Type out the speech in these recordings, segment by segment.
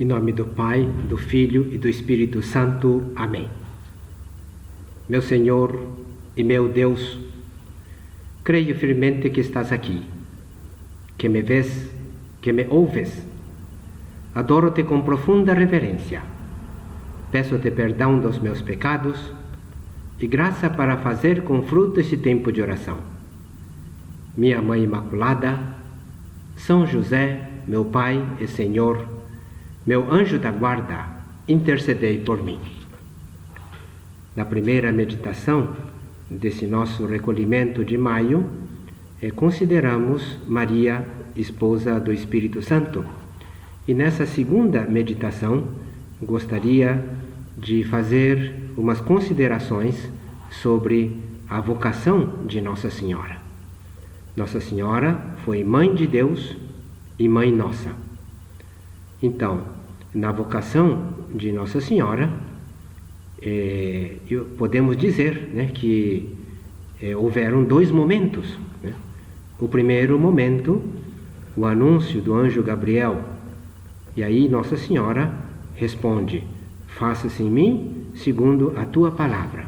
Em nome do Pai, do Filho e do Espírito Santo. Amém. Meu Senhor e meu Deus, creio firmemente que estás aqui, que me vês, que me ouves. Adoro-te com profunda reverência. Peço-te perdão dos meus pecados e graça para fazer com fruto este tempo de oração. Minha Mãe Imaculada, São José, meu Pai e Senhor, meu anjo da guarda, intercedei por mim. Na primeira meditação desse nosso recolhimento de maio, consideramos Maria, esposa do Espírito Santo. E nessa segunda meditação, gostaria de fazer umas considerações sobre a vocação de Nossa Senhora. Nossa Senhora foi Mãe de Deus e Mãe Nossa. Então, na vocação de Nossa Senhora, podemos dizer, que houveram dois momentos. O primeiro momento, o anúncio do anjo Gabriel, e aí Nossa Senhora responde: faça-se em mim segundo a tua palavra.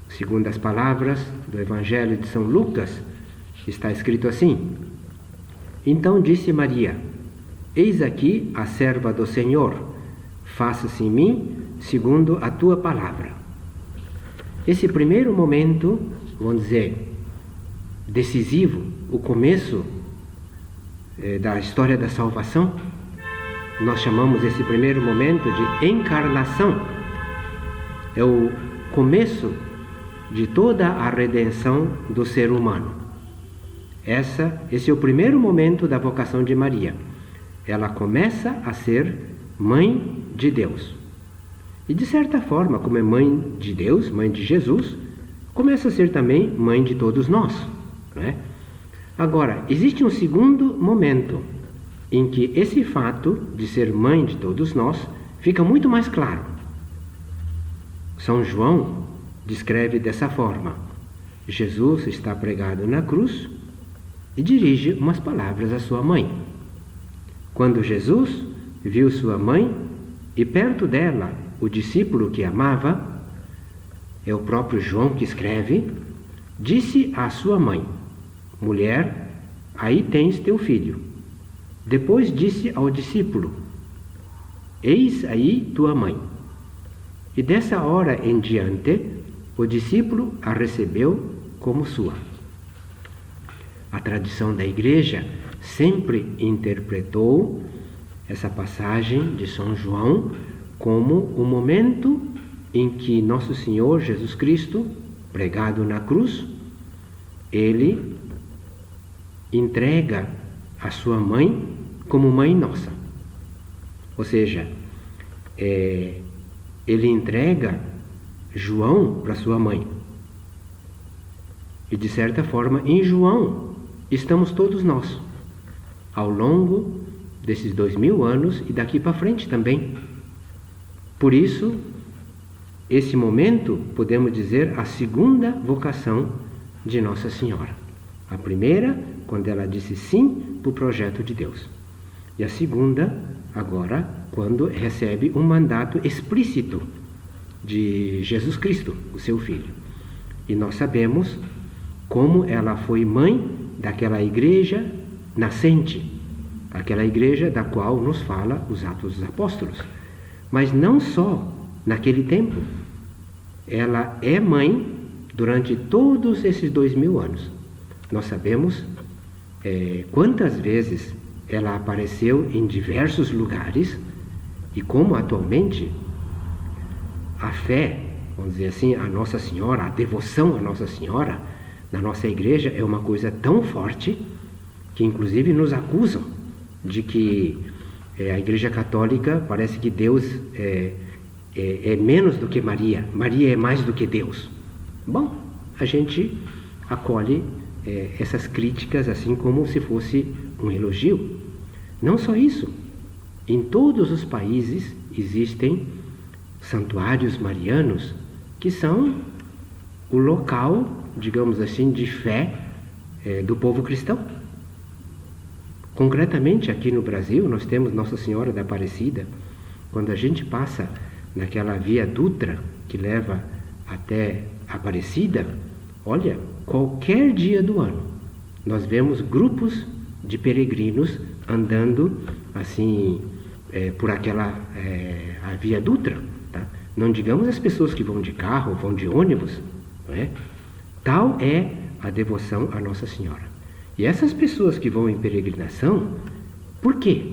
Segundo as palavras do Evangelho de São Lucas, está escrito assim: então disse Maria: eis aqui a serva do Senhor, faça-se em mim segundo a tua palavra. Esse primeiro momento, vamos dizer, decisivo, o começo da história da salvação, nós chamamos esse primeiro momento de encarnação. É o começo de toda a redenção do ser humano. Esse é o primeiro momento da vocação de Maria. Ela começa a ser mãe de Deus. E de certa forma, como é mãe de Deus, mãe de Jesus, começa a ser também mãe de todos nós, não é? Agora, existe um segundo momento em que esse fato de ser mãe de todos nós fica muito mais claro. São João descreve dessa forma: Jesus está pregado na cruz e dirige umas palavras à sua mãe. Quando Jesus viu sua mãe e perto dela o discípulo que amava, é o próprio João que escreve, disse à sua mãe: mulher, aí tens teu filho. Depois disse ao discípulo: eis aí tua mãe. E dessa hora em diante, o discípulo a recebeu como sua. A tradição da Igreja sempre interpretou essa passagem de São João como o momento em que Nosso Senhor Jesus Cristo, pregado na cruz, ele entrega a sua mãe como mãe nossa. Ou seja, ele entrega João para sua mãe. E de certa forma, em João estamos todos nós, ao longo desses 2000 anos e daqui para frente também. Por isso, esse momento, podemos dizer, a segunda vocação de Nossa Senhora. A primeira, quando ela disse sim para o projeto de Deus. E a segunda, agora, quando recebe um mandato explícito de Jesus Cristo, o seu Filho. E nós sabemos como ela foi mãe daquela igreja nascente, aquela igreja da qual nos fala os Atos dos Apóstolos. Mas não só naquele tempo, ela é mãe durante todos esses 2000 anos. Nós sabemos quantas vezes ela apareceu em diversos lugares e como atualmente a fé, vamos dizer assim, a Nossa Senhora, a devoção a Nossa Senhora na nossa igreja é uma coisa tão forte que inclusive nos acusam de que a Igreja Católica parece que Deus é menos do que Maria, Maria é mais do que Deus. Bom, a gente acolhe essas críticas assim como se fosse um elogio. Não só isso, em todos os países existem santuários marianos que são o local, digamos assim, de fé do povo cristão. Concretamente aqui no Brasil nós temos Nossa Senhora da Aparecida, Quando a gente passa naquela via Dutra que leva até Aparecida, olha, qualquer dia do ano, nós vemos grupos de peregrinos andando assim por aquela a via Dutra, tá? Não digamos as pessoas que vão de carro, vão de ônibus, não é? Tal é a devoção à Nossa Senhora. E essas pessoas que vão em peregrinação, por quê?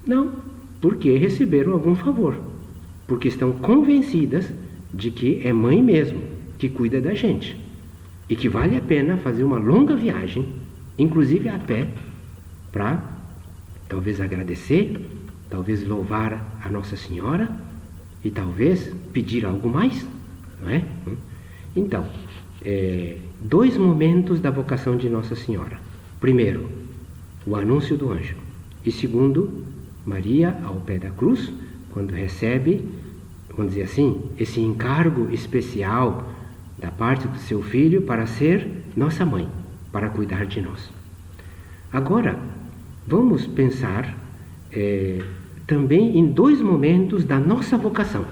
Não, porque receberam algum favor, porque estão convencidas de que é mãe mesmo, que cuida da gente, e que vale a pena fazer uma longa viagem, inclusive a pé, para talvez agradecer, talvez louvar a Nossa Senhora e talvez pedir algo mais, não é? Então, dois momentos da vocação de Nossa Senhora. Primeiro, o anúncio do anjo. E segundo, Maria ao pé da cruz, quando recebe, vamos dizer assim, esse encargo especial da parte do seu filho para ser nossa mãe, para cuidar de nós. Agora, vamos pensar também em dois momentos da nossa vocação.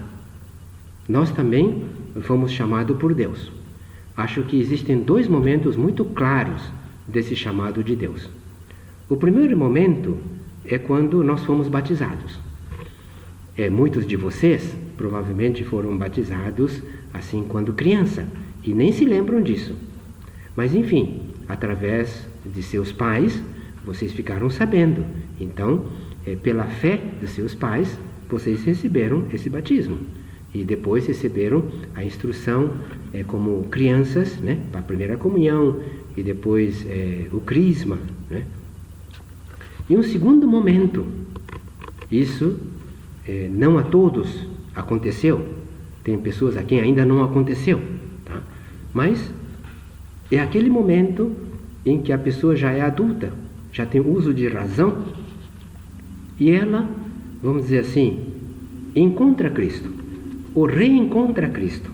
Nós também fomos chamados por Deus. Acho que existem dois momentos muito claros desse chamado de Deus. O primeiro momento é quando nós fomos batizados. Muitos de vocês provavelmente foram batizados assim quando criança e nem se lembram disso. Mas enfim, através de seus pais, vocês ficaram sabendo. Então, pela fé de seus pais, vocês receberam esse batismo. E depois receberam a instrução como crianças, né, para a primeira comunhão, e depois o crisma, né? E um segundo momento, isso não a todos aconteceu, tem pessoas a quem ainda não aconteceu, tá? Mas é aquele momento em que a pessoa já é adulta, já tem uso de razão, e ela, vamos dizer assim, encontra Cristo, ou reencontra Cristo.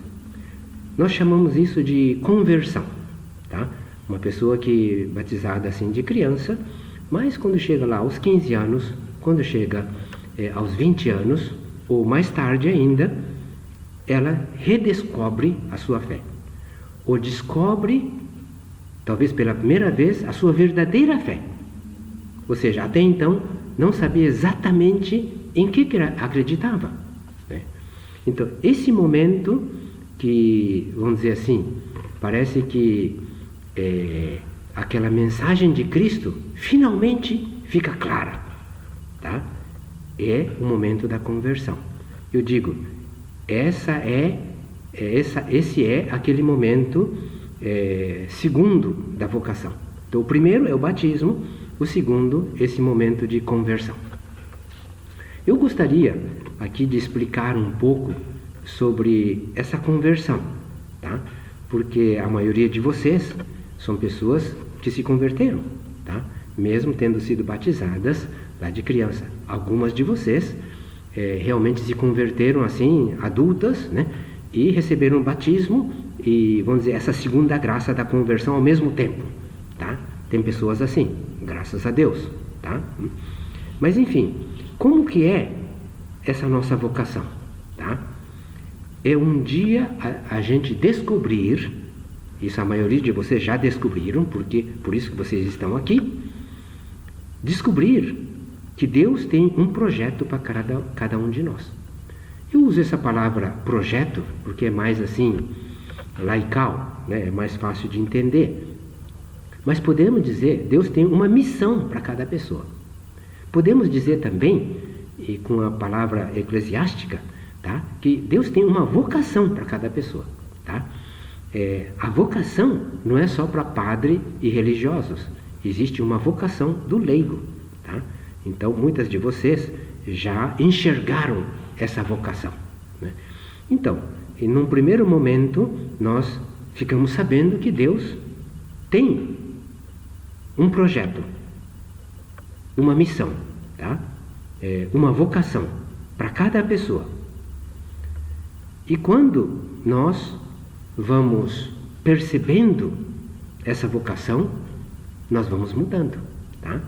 Nós chamamos isso de conversão, tá? Uma pessoa que batizada assim de criança, mas quando chega lá aos 15 anos, quando chega aos 20 anos, ou mais tarde ainda, ela redescobre a sua fé. Ou descobre, talvez pela primeira vez, a sua verdadeira fé. Ou seja, até então, não sabia exatamente em que acreditava, né? Então, esse momento que, vamos dizer assim, parece que aquela mensagem de Cristo finalmente fica clara, tá? É o momento da conversão. Eu digo, esse é aquele momento segundo da vocação. Então, o primeiro é o batismo, o segundo, esse momento de conversão. Eu gostaria aqui de explicar um pouco sobre essa conversão, tá? Porque a maioria de vocês são pessoas que se converteram, tá? Mesmo tendo sido batizadas lá de criança. Algumas de vocês realmente se converteram assim, adultas, né? E receberam o batismo e, vamos dizer, essa segunda graça da conversão ao mesmo tempo, tá? Tem pessoas assim, graças a Deus, tá? Mas enfim, como que é essa nossa vocação, tá? É um dia a gente descobrir, isso a maioria de vocês já descobriram, porque por isso que vocês estão aqui, descobrir que Deus tem um projeto para cada um de nós. Eu uso essa palavra projeto porque é mais assim, laical, né? É mais fácil de entender. Mas podemos dizer, Deus tem uma missão para cada pessoa. Podemos dizer também, e com a palavra eclesiástica, tá? Que Deus tem uma vocação para cada pessoa, tá? A vocação não é só para padre e religiosos, existe uma vocação do leigo, tá? Então, muitas de vocês já enxergaram essa vocação, né? Então, num primeiro momento, nós ficamos sabendo que Deus tem um projeto, uma missão, tá? Uma vocação para cada pessoa. E quando nós vamos percebendo essa vocação, nós vamos mudando, tá?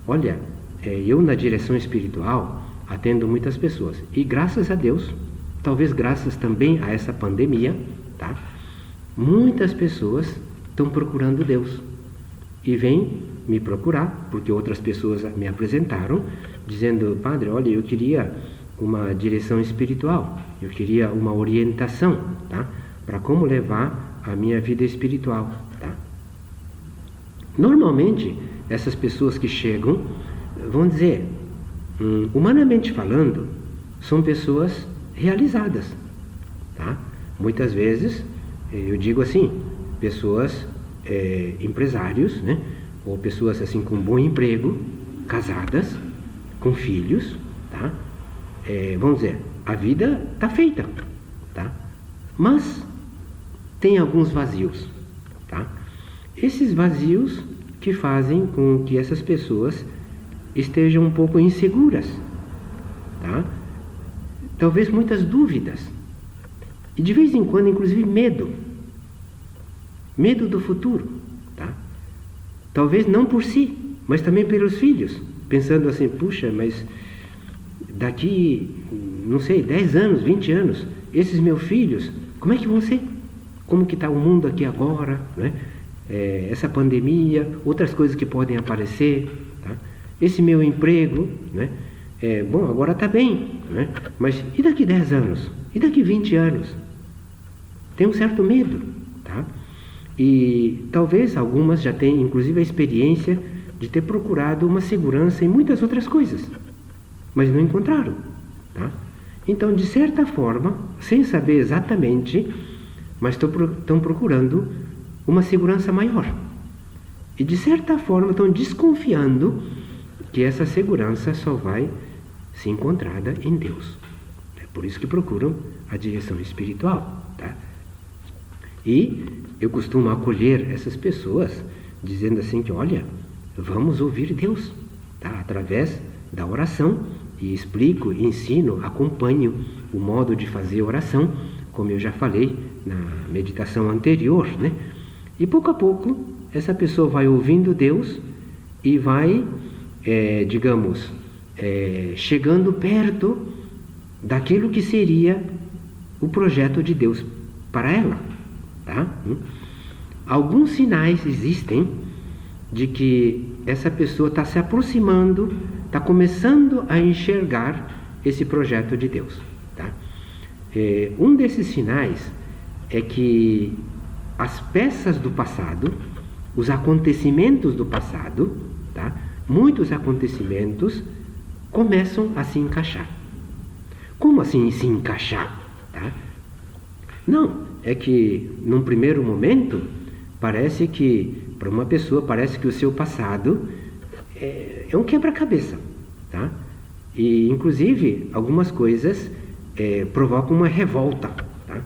Olha, eu na direção espiritual, atendo muitas pessoas. E graças a Deus, talvez graças também a essa pandemia, tá? Muitas pessoas estão procurando Deus. E vêm me procurar, porque outras pessoas me apresentaram, dizendo: padre, olha, eu queria uma direção espiritual, eu queria uma orientação, tá? Para como levar a minha vida espiritual, tá? Normalmente, essas pessoas que chegam, vão dizer, humanamente falando, são pessoas realizadas, tá? Muitas vezes, eu digo assim, pessoas, empresários, né? Ou pessoas assim com bom emprego, casadas, com filhos, tá? Vamos dizer, a vida está feita, tá? Mas tem alguns vazios, tá? Esses vazios que fazem com que essas pessoas estejam um pouco inseguras, tá? Talvez muitas dúvidas. E de vez em quando, inclusive, medo do futuro, tá? Talvez não por si, mas também pelos filhos, pensando assim: puxa, mas daqui, não sei, 10 anos, 20 anos, esses meus filhos, como é que vão ser? Como que está o mundo aqui agora, né? Essa pandemia, outras coisas que podem aparecer, tá? Esse meu emprego, né? Bom, agora está bem, né? Mas e daqui 10 anos? E daqui 20 anos? Tem um certo medo, tá? E talvez algumas já tenham, inclusive, a experiência de ter procurado uma segurança em muitas outras coisas, mas não encontraram, tá? Então, de certa forma, sem saber exatamente, mas estão procurando uma segurança maior. E de certa forma estão desconfiando que essa segurança só vai ser encontrada em Deus. É por isso que procuram a direção espiritual, tá? E eu costumo acolher essas pessoas dizendo assim que, olha, vamos ouvir Deus, tá? Através da oração, e explico, ensino, acompanho o modo de fazer oração, como eu já falei na meditação anterior, né? E pouco a pouco essa pessoa vai ouvindo Deus e vai, chegando perto daquilo que seria o projeto de Deus para ela, tá? Alguns sinais existem de que essa pessoa está se aproximando, está começando a enxergar esse projeto de Deus, tá? Um desses sinais é que as peças do passado, os acontecimentos do passado, tá? Muitos acontecimentos começam a se encaixar. Como assim se encaixar, tá? Não, é que num primeiro momento parece que, para uma pessoa, parece que o seu passado é um quebra-cabeça, tá? E inclusive algumas coisas provocam uma revolta, tá?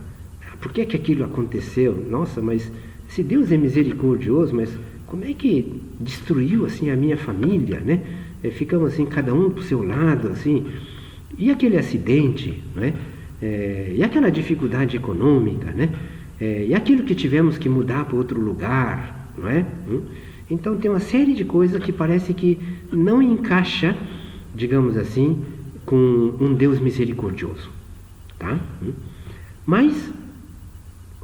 Por que aquilo aconteceu? Nossa, mas se Deus é misericordioso, mas como é que destruiu assim a minha família, né? Ficamos assim, cada um pro seu lado, assim. E aquele acidente, né? E aquela dificuldade econômica, né? E aquilo que tivemos que mudar para outro lugar, não é? Então tem uma série de coisas que parece que não encaixa, digamos assim, com um Deus misericordioso, tá? Mas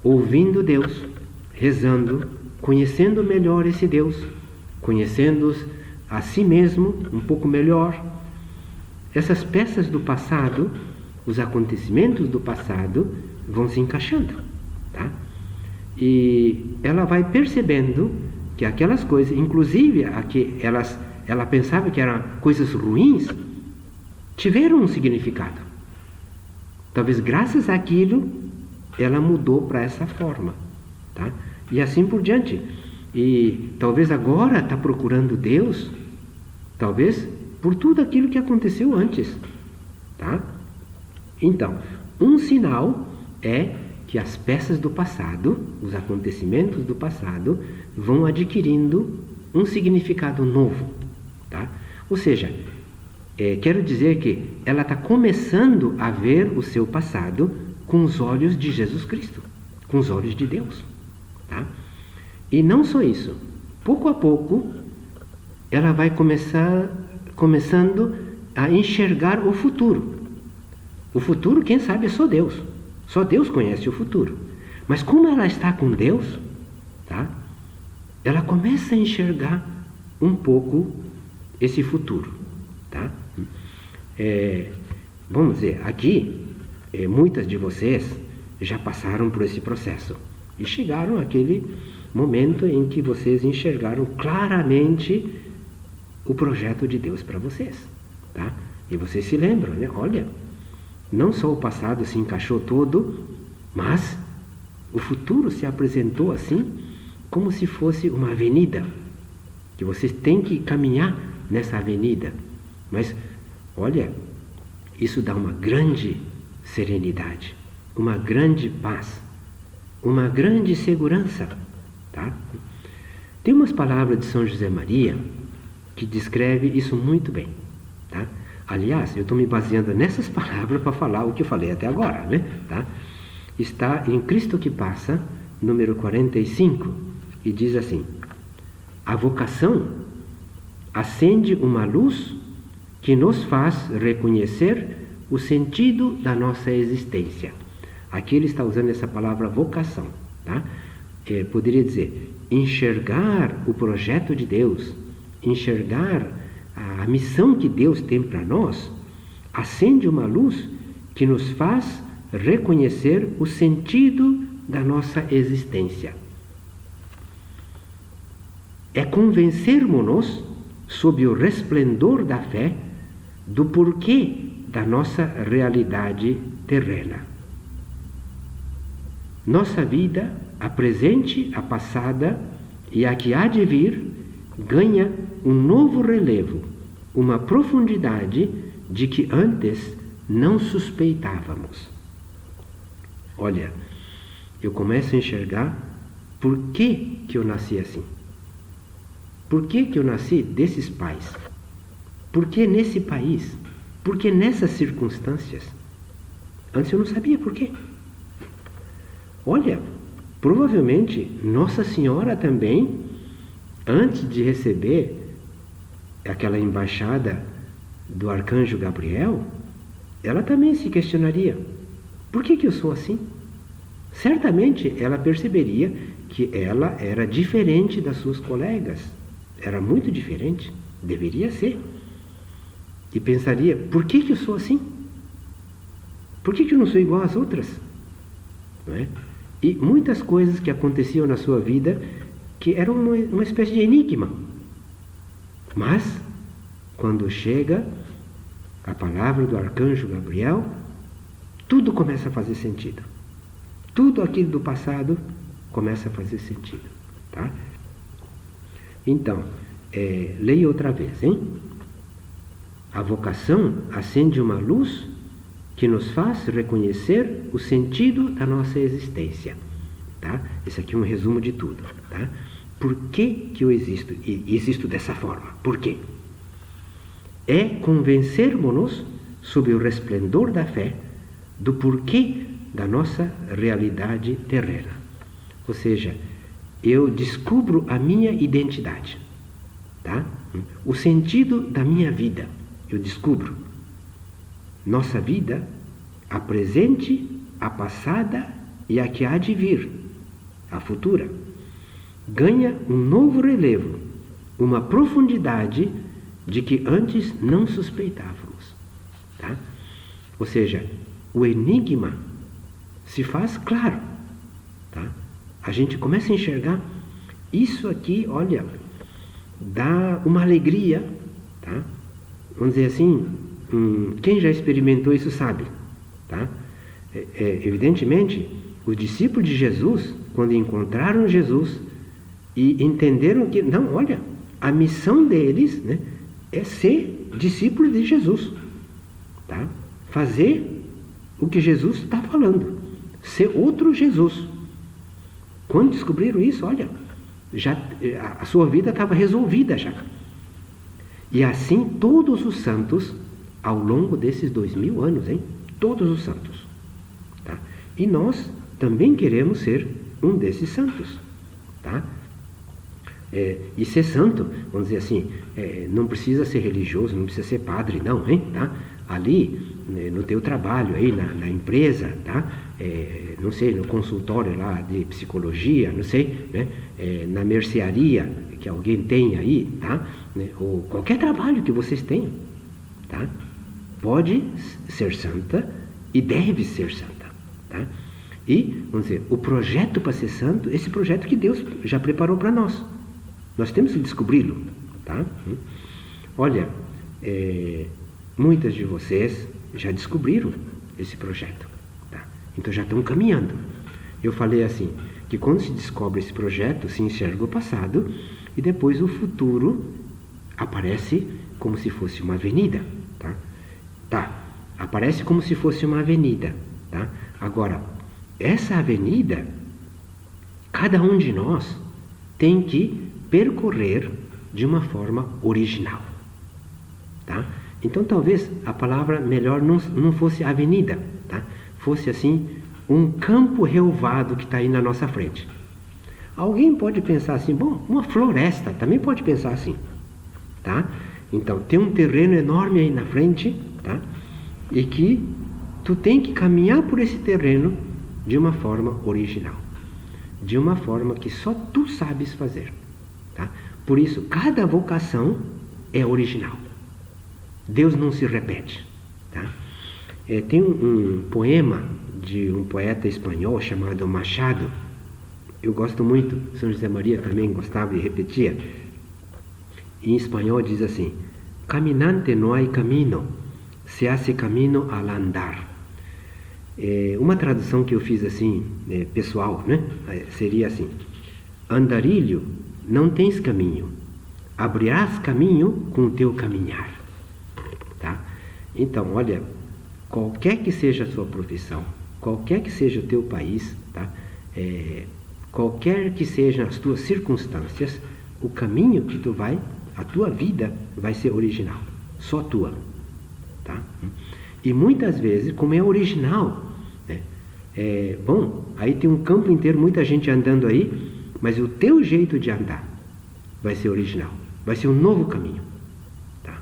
ouvindo Deus, rezando, conhecendo melhor esse Deus, conhecendo a si mesmo um pouco melhor, essas peças do passado, os acontecimentos do passado vão se encaixando, tá? E ela vai percebendo que aquelas coisas, inclusive ela pensava que eram coisas ruins, tiveram um significado. Talvez graças àquilo ela mudou para essa forma, tá? E assim por diante. E talvez agora está procurando Deus, talvez por tudo aquilo que aconteceu antes, tá? Então, um sinal é que as peças do passado, os acontecimentos do passado, vão adquirindo um significado novo, tá? Ou seja, quero dizer que ela está começando a ver o seu passado com os olhos de Jesus Cristo, com os olhos de Deus, tá? E não só isso, pouco a pouco ela vai começando a enxergar o futuro. O futuro, quem sabe, é só Deus. Só Deus conhece o futuro. Mas como ela está com Deus, tá? Ela começa a enxergar um pouco esse futuro, tá? Vamos dizer, aqui, muitas de vocês já passaram por esse processo e chegaram àquele momento em que vocês enxergaram claramente o projeto de Deus para vocês, tá? E vocês se lembram, né? Olha, não só o passado se encaixou todo, mas o futuro se apresentou assim, como se fosse uma avenida, que vocês têm que caminhar nessa avenida. Mas, olha, isso dá uma grande serenidade, uma grande paz, uma grande segurança, tá? Tem umas palavras de São José Maria que descreve isso muito bem, tá? Aliás, eu estou me baseando nessas palavras para falar o que eu falei até agora, né? Tá? Está em Cristo que Passa, número 45, e diz assim: a vocação acende uma luz que nos faz reconhecer o sentido da nossa existência. Aqui ele está usando essa palavra vocação, tá? Poderia dizer enxergar o projeto de Deus, enxergar a missão que Deus tem para nós, acende uma luz que nos faz reconhecer o sentido da nossa existência. É convencermos-nos, sob o resplendor da fé, do porquê da nossa realidade terrena. Nossa vida, a presente, a passada e a que há de vir, ganha um novo relevo, uma profundidade de que antes não suspeitávamos. Olha, eu começo a enxergar por que eu nasci assim. Por que eu nasci desses pais? Por que nesse país? Por que nessas circunstâncias? Antes eu não sabia por quê. Olha, provavelmente Nossa Senhora também, antes de receber aquela embaixada do arcanjo Gabriel, ela também se questionaria: por que eu sou assim? Certamente ela perceberia que ela era diferente das suas colegas. Era muito diferente, deveria ser. E pensaria: por que eu sou assim? Por que eu não sou igual às outras? Não é? E muitas coisas que aconteciam na sua vida que eram uma espécie de enigma. Mas, quando chega a palavra do arcanjo Gabriel, tudo começa a fazer sentido. Tudo aquilo do passado começa a fazer sentido, tá? Então, leia outra vez, hein? A vocação acende uma luz que nos faz reconhecer o sentido da nossa existência, tá? Esse aqui é um resumo de tudo, tá? Por que eu existo? E existo dessa forma. Por quê? É convencermos-nos, sob o resplendor da fé, do porquê da nossa realidade terrena. Ou seja, eu descubro a minha identidade, tá? O sentido da minha vida, eu descubro. Nossa vida, a presente, a passada e a que há de vir, a futura, ganha um novo relevo, uma profundidade de que antes não suspeitávamos, tá? Ou seja, o enigma se faz claro, tá? A gente começa a enxergar isso aqui, olha, dá uma alegria, tá? Vamos dizer assim, quem já experimentou isso sabe, tá? Evidentemente, os discípulos de Jesus, quando encontraram Jesus e entenderam que, não, olha, a missão deles, né, é ser discípulos de Jesus, tá? Fazer o que Jesus está falando, ser outro Jesus. Quando descobriram isso, olha, já a sua vida estava resolvida já. E assim todos os santos, ao longo desses 2000 anos, hein? Todos os santos, tá? E nós também queremos ser um desses santos, tá? E ser santo, vamos dizer assim, não precisa ser religioso, não precisa ser padre, não, hein? Tá? Ali, no teu trabalho, aí na empresa, tá? Não sei, no consultório lá de psicologia, não sei, né? Na mercearia que alguém tem aí, tá? Né? Ou qualquer trabalho que vocês tenham, tá? Pode ser santa e deve ser santa, tá? E, vamos dizer, o projeto para ser santo, esse projeto que Deus já preparou para nós. Nós temos que descobri-lo, tá? Olha, muitas de vocês já descobriram esse projeto, tá? Então já estão caminhando. Eu falei assim, que quando se descobre esse projeto, se enxerga o passado e depois o futuro aparece como se fosse uma avenida, tá? Aparece como se fosse uma avenida, tá? Agora, essa avenida, cada um de nós tem que percorrer de uma forma original, tá? Então talvez a palavra melhor não fosse avenida, tá? Fosse assim um campo relvado que está aí na nossa frente. Alguém pode pensar assim, bom, uma floresta, também pode pensar assim, tá? Então tem um terreno enorme aí na frente, tá? E que tu tem que caminhar por esse terreno de uma forma original, de uma forma que só tu sabes fazer. Tá? Por isso, cada vocação é original. Deus não se repete. Tá? Tem um poema de um poeta espanhol chamado Machado. Eu gosto muito, São José Maria também gostava e repetia. Em espanhol diz assim: caminante no hay camino, se hace camino al andar. Uma tradução que eu fiz assim, pessoal, né? Seria assim: andarilho, não tens caminho, abrirás caminho com o teu caminhar, tá? Então, olha, qualquer que seja a sua profissão, qualquer que seja o teu país, tá? Qualquer que sejam as tuas circunstâncias, o caminho que tu vai, a tua vida vai ser original, só tua, tá? E muitas vezes, como é original, né? Bom, aí tem um campo inteiro, muita gente andando aí, mas o teu jeito de andar vai ser original, vai ser um novo caminho, tá?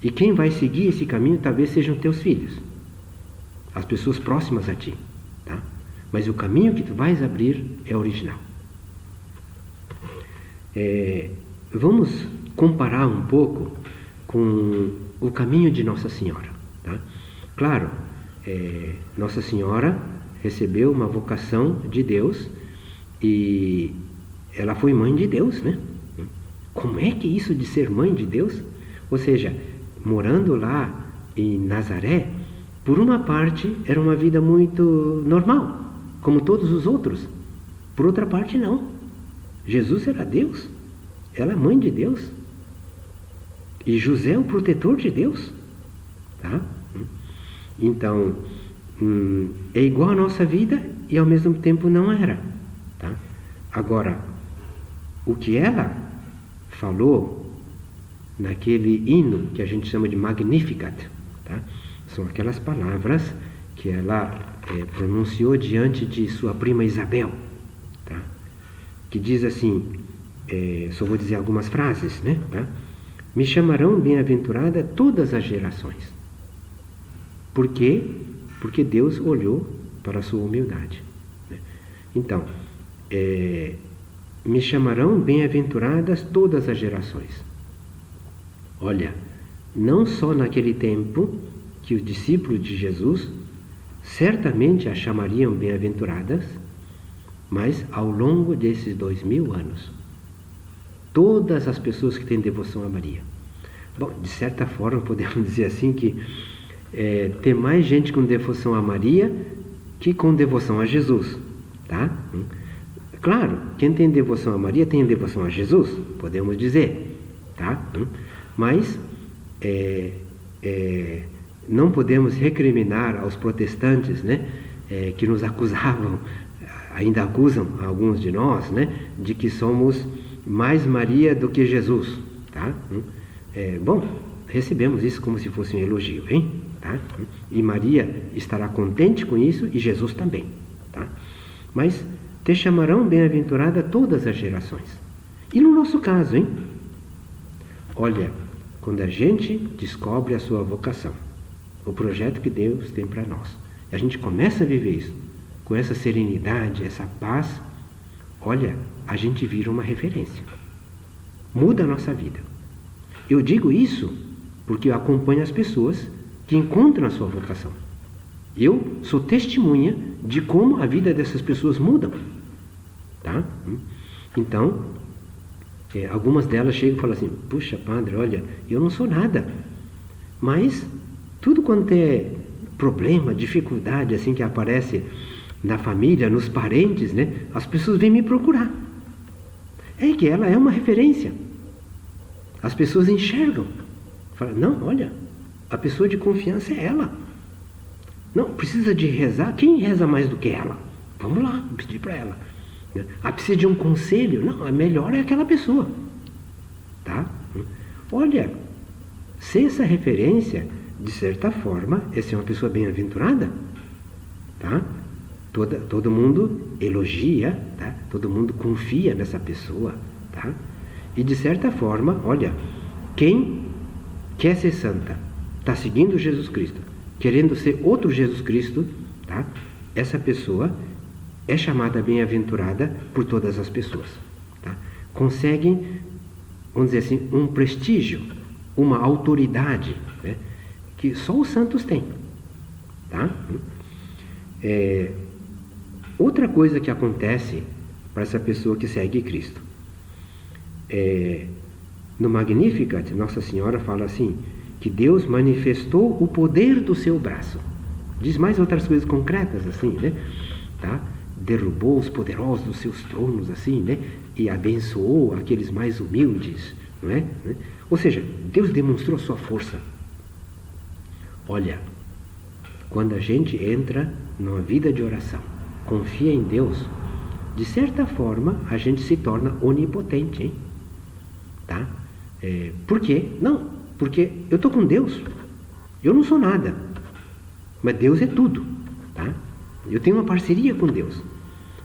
E quem vai seguir esse caminho talvez sejam teus filhos, as pessoas próximas a ti, tá? Mas o caminho que tu vais abrir é original. Vamos comparar um pouco com o caminho de Nossa Senhora, tá? Claro, Nossa Senhora recebeu uma vocação de Deus e ela foi mãe de Deus, né? Como é que isso de ser mãe de Deus? Ou seja, morando lá em Nazaré, por uma parte era uma vida muito normal, como todos os outros. Por outra parte, não. Jesus era Deus, ela é mãe de Deus. E José é o protetor de Deus, tá? Então, é igual à nossa vida e ao mesmo tempo não era, tá? Agora, o que ela falou naquele hino que a gente chama de Magnificat, tá? São aquelas palavras que ela pronunciou diante de sua prima Isabel, tá? Que diz assim, só vou dizer algumas frases, né? Tá? Me chamarão bem-aventurada todas as gerações. Por quê? Porque Deus olhou para a sua humildade, né? Então, me chamarão bem-aventuradas todas as gerações. Olha, não só naquele tempo que os discípulos de Jesus certamente a chamariam bem-aventuradas, mas ao longo desses 2000 anos, todas as pessoas que têm devoção a Maria. Bom, de certa forma podemos dizer assim que tem mais gente com devoção a Maria que com devoção a Jesus, tá? Claro, quem tem devoção a Maria tem devoção a Jesus, podemos dizer, tá? Mas não podemos recriminar aos protestantes, né, que nos acusavam, ainda acusam alguns de nós, né, de que somos mais Maria do que Jesus, tá? Bom, recebemos isso como se fosse um elogio, hein? Tá? E Maria estará contente com isso e Jesus também, tá? Mas te chamarão bem-aventurada todas as gerações. E no nosso caso, hein? Olha, quando a gente descobre a sua vocação, o projeto que Deus tem para nós, a gente começa a viver isso, com essa serenidade, essa paz, olha, a gente vira uma referência. Muda a nossa vida. Eu digo isso porque eu acompanho as pessoas que encontram a sua vocação. Eu sou testemunha de como a vida dessas pessoas muda. Tá? Então, algumas delas chegam e falam assim, puxa, padre, olha, eu não sou nada. Mas tudo quanto é problema, dificuldade assim que aparece na família, nos parentes, né, as pessoas vêm me procurar. É que ela é uma referência. As pessoas enxergam. Falam, não, olha, a pessoa de confiança é ela. Não, precisa de rezar. Quem reza mais do que ela? Vamos lá, pedir para ela. Ah, precisa de um conselho? Não, a melhor é aquela pessoa. Tá? Olha, ser essa referência, de certa forma, é ser uma pessoa bem-aventurada. Tá? Todo mundo elogia, tá? Todo mundo confia nessa pessoa. Tá? E de certa forma, olha, quem quer ser santa, está seguindo Jesus Cristo, querendo ser outro Jesus Cristo, tá? Essa pessoa é chamada bem-aventurada por todas as pessoas. Tá? Conseguem, vamos dizer assim, um prestígio, uma autoridade, né? Que só os santos têm. Tá? Outra coisa que acontece para essa pessoa que segue Cristo. No Magnificat, Nossa Senhora fala assim, que Deus manifestou o poder do seu braço. Diz mais outras coisas concretas, assim, né? Tá? Derrubou os poderosos dos seus tronos, assim, né? E abençoou aqueles mais humildes, não é? Ou seja, Deus demonstrou sua força. Olha, quando a gente entra numa vida de oração, confia em Deus, de certa forma, a gente se torna onipotente, hein? Tá? Por quê? Não, porque eu estou com Deus. Eu não sou nada, mas Deus é tudo. Tá? Eu tenho uma parceria com Deus.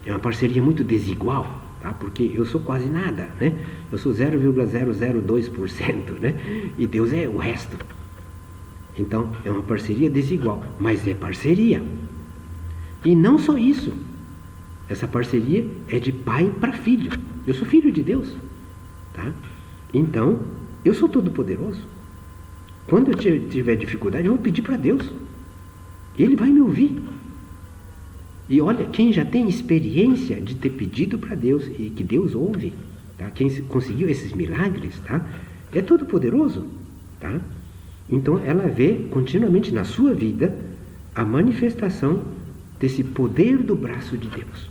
É uma parceria muito desigual, tá? Porque eu sou quase nada, né? Eu sou 0,002%, né? E Deus é o resto. Então, é uma parceria desigual, mas é parceria. E não só isso. Essa parceria é de pai para filho. Eu sou filho de Deus. Tá? Então, eu sou todo poderoso. Quando eu tiver dificuldade, eu vou pedir para Deus. Ele vai me ouvir. E olha, quem já tem experiência de ter pedido para Deus e que Deus ouve, tá? Quem conseguiu esses milagres, tá? É todo poderoso. Tá? Então, ela vê continuamente na sua vida a manifestação desse poder do braço de Deus.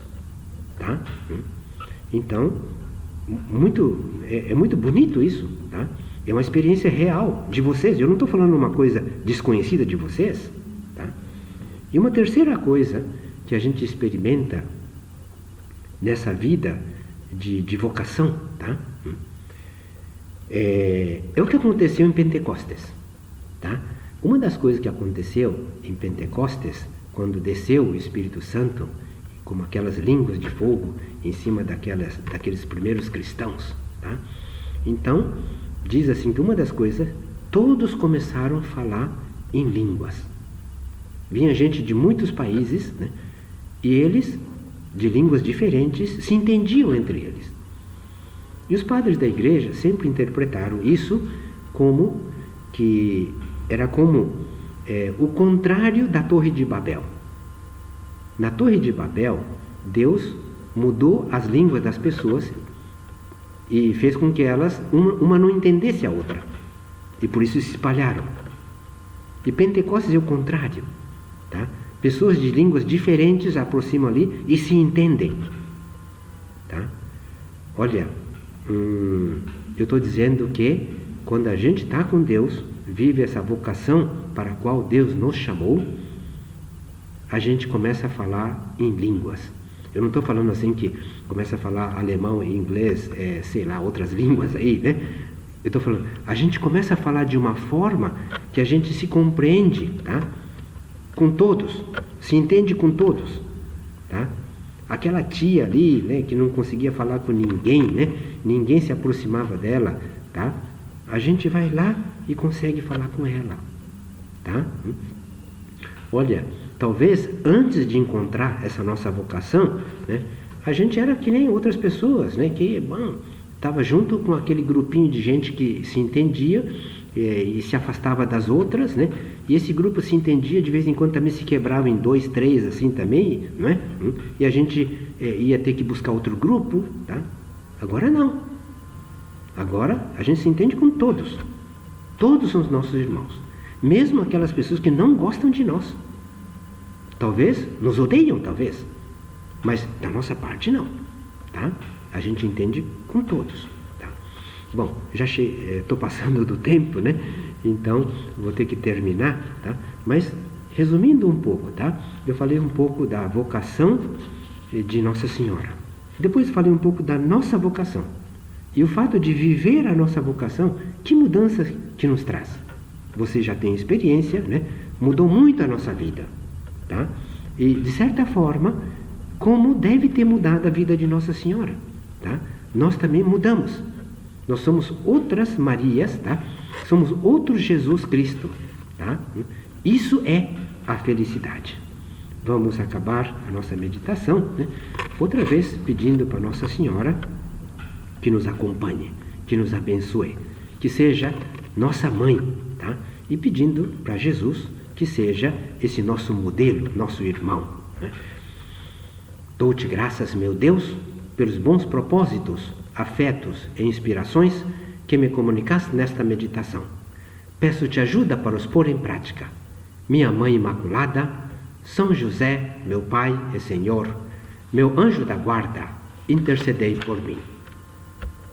Tá? Então, é muito bonito isso. Tá? É uma experiência real de vocês. Eu não estou falando uma coisa desconhecida de vocês. Tá? E uma terceira coisa que a gente experimenta nessa vida de vocação, tá? É o que aconteceu em Pentecostes. Tá? Uma das coisas que aconteceu em Pentecostes, quando desceu o Espírito Santo, como aquelas línguas de fogo em cima daqueles primeiros cristãos. Tá? Então, diz assim que uma das coisas, todos começaram a falar em línguas. Vinha gente de muitos países, né? E eles, de línguas diferentes, se entendiam entre eles. E os padres da igreja sempre interpretaram isso como que era como o contrário da Torre de Babel. Na Torre de Babel, Deus mudou as línguas das pessoas e fez com que elas, uma não entendesse a outra. E por isso se espalharam. E Pentecostes é o contrário. Tá? Pessoas de línguas diferentes aproximam ali e se entendem. Tá? Olha, eu estou dizendo que quando a gente está com Deus, vive essa vocação para a qual Deus nos chamou, a gente começa a falar em línguas. Eu não estou falando assim que começa a falar alemão e inglês, sei lá, outras línguas aí, né? Eu estou falando, a gente começa a falar de uma forma que a gente se compreende, tá? Com todos, se entende com todos, tá? aquela tia ali, né, que não conseguia falar com ninguém, né, ninguém se aproximava dela, tá? A gente vai lá e consegue falar com ela, tá? Olha, talvez antes de encontrar essa nossa vocação, né, a gente era que nem outras pessoas, né, que estava junto com aquele grupinho de gente que se entendia e se afastava das outras, né? E esse grupo se entendia, de vez em quando também se quebrava em 2, 3, assim também, não é? E a gente ia ter que buscar outro grupo, tá? Agora não. Agora a gente se entende com todos. Todos são os nossos irmãos. Mesmo aquelas pessoas que não gostam de nós. Talvez nos odeiam, talvez. Mas da nossa parte não, tá? A gente entende com todos. Bom, já estou passando do tempo, né? Então vou ter que terminar, tá? Mas resumindo um pouco, tá? Eu falei um pouco da vocação de Nossa Senhora. Depois falei um pouco da nossa vocação. E o fato de viver a nossa vocação, que mudança que nos traz? Você já tem experiência, né? Mudou muito a nossa vida, tá? E de certa forma, como deve ter mudado a vida de Nossa Senhora, tá? Nós também mudamos. Nós somos outras Marias, tá? Somos outro Jesus Cristo, tá? Isso é a felicidade. Vamos acabar a nossa meditação, né? Outra vez pedindo para Nossa Senhora que nos acompanhe, que nos abençoe, que seja nossa mãe, tá? E pedindo para Jesus que seja esse nosso modelo, nosso irmão, né? Dou-te graças, meu Deus, pelos bons propósitos, afetos e inspirações que me comunicaste nesta meditação. Peço-te ajuda para os pôr em prática. Minha Mãe Imaculada, São José, meu Pai e Senhor, meu anjo da guarda, intercedei por mim.